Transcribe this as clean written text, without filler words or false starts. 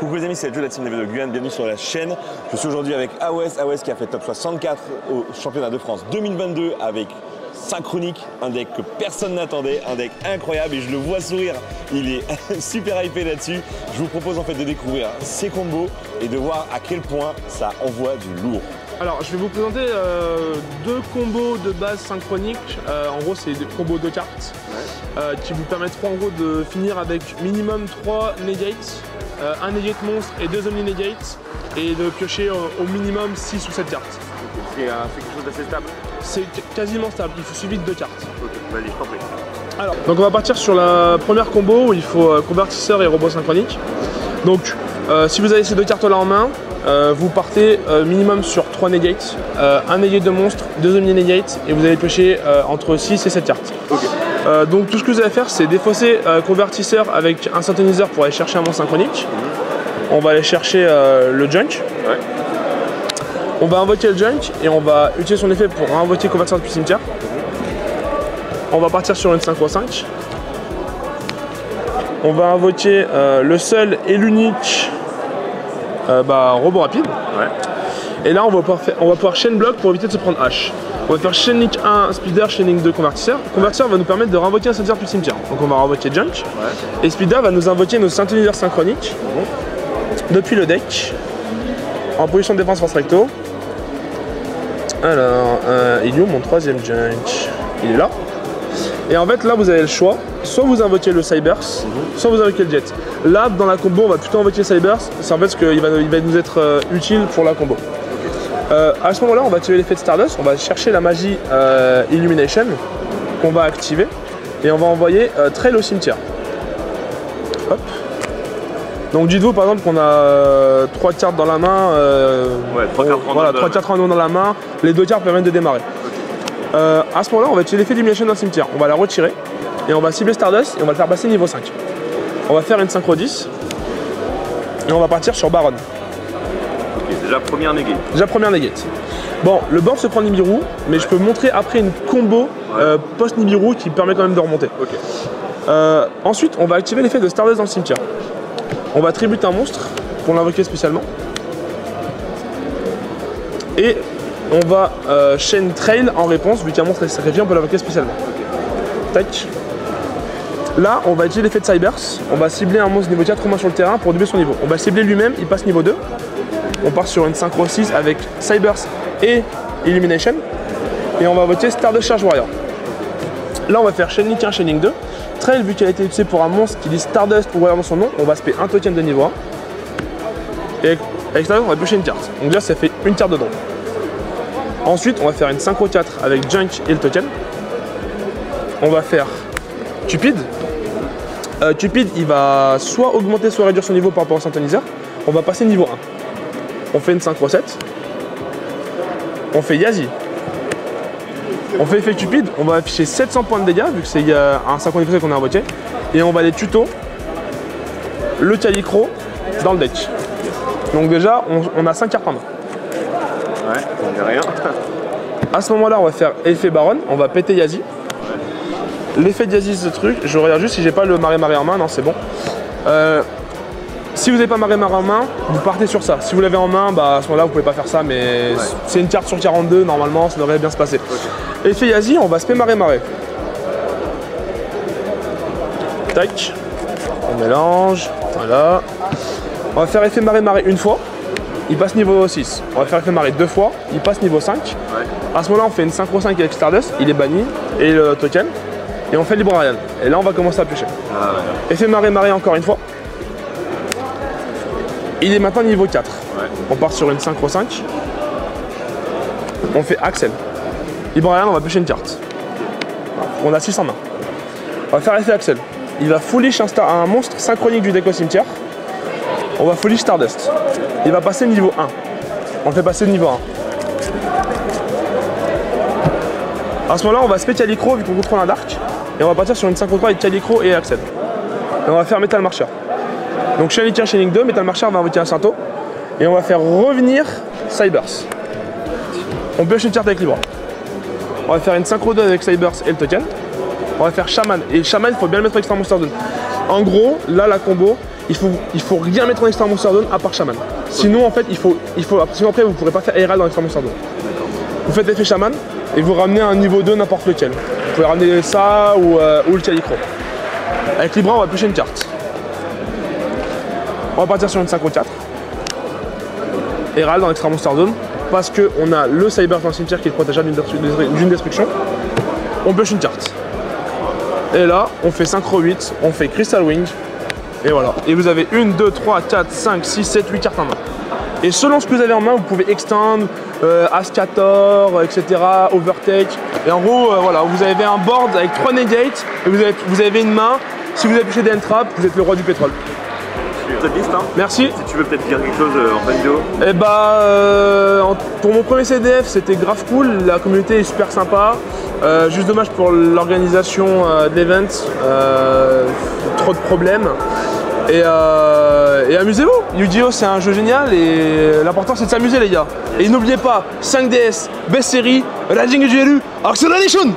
Coucou les amis, c'est Joe de la team de Guyane, bienvenue sur la chaîne. Je suis aujourd'hui avec AOS qui a fait top 64 au championnat de France 2022 avec Synchronic, un deck que personne n'attendait, un deck incroyable et je le vois sourire, il est super hypé là-dessus. Je vous propose en fait de découvrir ses combos et de voir à quel point ça envoie du lourd. Alors je vais vous présenter deux combos de base synchronique. En gros c'est des combos de cartes qui vous permettront en gros de finir avec minimum 3 negates, un negate monstre et 2 omni negates et de piocher au minimum 6 ou 7 cartes. C'est quelque chose d'assez stable. C'est quasiment stable, il suffit de 2 cartes. Ok, vas-y, je t'en prie. Alors, donc on va partir sur la première combo où il faut convertisseur et robot synchronique. Donc si vous avez ces deux cartes là en main, vous partez minimum sur 3 negates, un negate de monstre, 2 omni negates et vous allez piocher entre 6 et 7 cartes. Okay. Donc tout ce que vous allez faire c'est défausser convertisseur avec un synthoniseur pour aller chercher un monstre synchronique. On va aller chercher le junk. Ouais. On va invoquer le junk et on va utiliser son effet pour invoquer convertisseur depuis cimetière. On va partir sur une 5/5. On va invoquer le seul et l'unique robot rapide. Ouais. Et là on va pouvoir chain block pour éviter de se prendre H. On va faire chain link 1 speeder, chain link 2 convertisseur. Convertisseur va nous permettre de renvoquer un synthoniseur depuis cimetière. Donc on va renvoquer junk. Ouais. Et speeder va nous invoquer nos synthoniseurs synchroniques depuis le deck en position de défense force recto. Alors, il est où mon troisième junk? Il est là. Et en fait là vous avez le choix, soit vous invoquez le Cybers, soit vous invoquez le Jet. Là dans la combo on va plutôt invoquer le Cybers, c'est en fait ce qu'il va nous être utile pour la combo. À ce moment là on va activer l'effet de Stardust, on va chercher la magie Illumination qu'on va activer et on va envoyer Trail au cimetière. Hop. Donc dites-vous par exemple qu'on a 3 cartes dans la main, ouais, 3 cartes voilà, 3 cartes random dans la main, les 2 cartes permettent de démarrer. À ce moment là on va utiliser l'effet d'illumination dans le cimetière, on va la retirer et on va cibler Stardust et on va le faire passer niveau 5. On va faire une synchro 10 et on va partir sur Baron. Ok, déjà première negate. Déjà première negate. Bon, le board se prend Nibiru, mais je peux montrer après une combo post Nibiru qui permet quand même de remonter. Okay. Ensuite on va activer l'effet de Stardust dans le cimetière. On va tributer un monstre pour l'invoquer spécialement. Et on va chain trail en réponse, vu qu'un monstre est sacrifié, on peut l'invoquer spécialement. Tac. Là, on va utiliser l'effet de Cybers. On va cibler un monstre niveau 4 ou moins sur le terrain pour doubler son niveau. On va cibler lui-même, il passe niveau 2. On part sur une synchro 6 avec Cybers et Illumination. Et on va invoquer Stardust Charge Warrior. Là, on va faire Chain Link 1, Chain Link 2. Trail, vu qu'elle a été utilisée pour un monstre qui dit Stardust ou Warrior dans son nom, on va spé un token de niveau 1. Et avec Stardust, on va piocher une carte. Donc déjà, ça fait une carte de draw. Ensuite, on va faire une synchro 4 avec Junk et le token. On va faire Cupid. Cupid, il va soit augmenter, soit réduire son niveau par rapport au synthoniseur. On va passer niveau 1. On fait une synchro 7. On fait Yazi. On fait effet Cupid, on va afficher 700 points de dégâts, vu que c'est un synchroniseur qu'on a invoqué. Et on va aller tuto le Calicro dans le deck. Donc déjà, on a 5 cartes en main. Ouais, on dit rien. À ce moment-là, on va faire effet Baron, on va péter Yazi. L'effet de Yazi, ce truc, je regarde juste si j'ai pas le marée en main, non c'est bon. Si vous n'avez pas marée en main, vous partez sur ça. Si vous l'avez en main, à ce moment-là vous pouvez pas faire ça, mais c'est une carte sur 42, normalement ça devrait bien se passer. Okay. Effet Yazi, on va spé marée. Tac, on mélange, voilà. On va faire effet marée une fois, il passe niveau 6. On va faire effet marée 2 fois, il passe niveau 5. Ouais. À ce moment-là on fait une synchro 5 avec Stardust, il est banni, et le token. Et on fait Librarian. Et là on va commencer à piocher. Ah, ouais. Effet marée encore une fois. Il est maintenant niveau 4. Ouais. On part sur une synchro 5. On fait Axel. Librarian, on va piocher une carte. On a 6 en main. On va faire effet Axel. Il va foolish un monstre synchronique du deck au cimetière. On va foolish Stardust. Il va passer niveau 1. On le fait passer niveau 1. À ce moment-là, on va spé Calicro vu qu'on contrôle un Dark. Et on va partir sur une 5 contre 3 avec Calicro et Axel. Et on va faire Metal Marcher. Donc Chain Link 1, Chain Link 2, Metal Marcher va invoquer un Syntho. Et on va faire revenir Cybers. On pioche une carte avec Libra. On va faire une synchro 2 avec Cybers et le token. On va faire Shaman. Et Shaman, il faut bien le mettre extra Monster Zone. En gros, là la combo, il faut rien mettre en Extra Monster Zone à part Shaman. Sinon en fait sinon après vous pourrez pas faire Herald dans Extra Monster Zone. Vous faites effet Shaman et vous ramenez un niveau 2 n'importe lequel. Vous pouvez ramener ça ou le Calicro. Avec Libra on va piocher une carte. On va partir sur une 5 ou 4. Herald dans Extra Monster Zone. Parce qu'on a le Cyber dans le cimetière qui est protégeable d'une destruction. On pioche une carte. Et là, on fait Synchro 8, on fait Crystal Wing. Et voilà. Et vous avez 1, 2, 3, 4, 5, 6, 7, 8 cartes en main. Et selon ce que vous avez en main, vous pouvez extend, Ascator, etc., Overtake. Et en gros, voilà, vous avez un board avec 3 negates et vous avez une main. Si vous avez pioché des Entrap, vous êtes le roi du pétrole. Cette liste, hein. Merci. Si tu veux peut-être dire quelque chose en fin de vidéo. Eh bah, pour mon premier CDF, c'était grave cool. La communauté est super sympa. Juste dommage pour l'organisation de l'event. Trop de problèmes. Et amusez-vous. Yu-Gi-Oh! C'est un jeu génial et l'important c'est de s'amuser, les gars. Et n'oubliez pas, 5DS, best série, Raging du élu, Acceleration!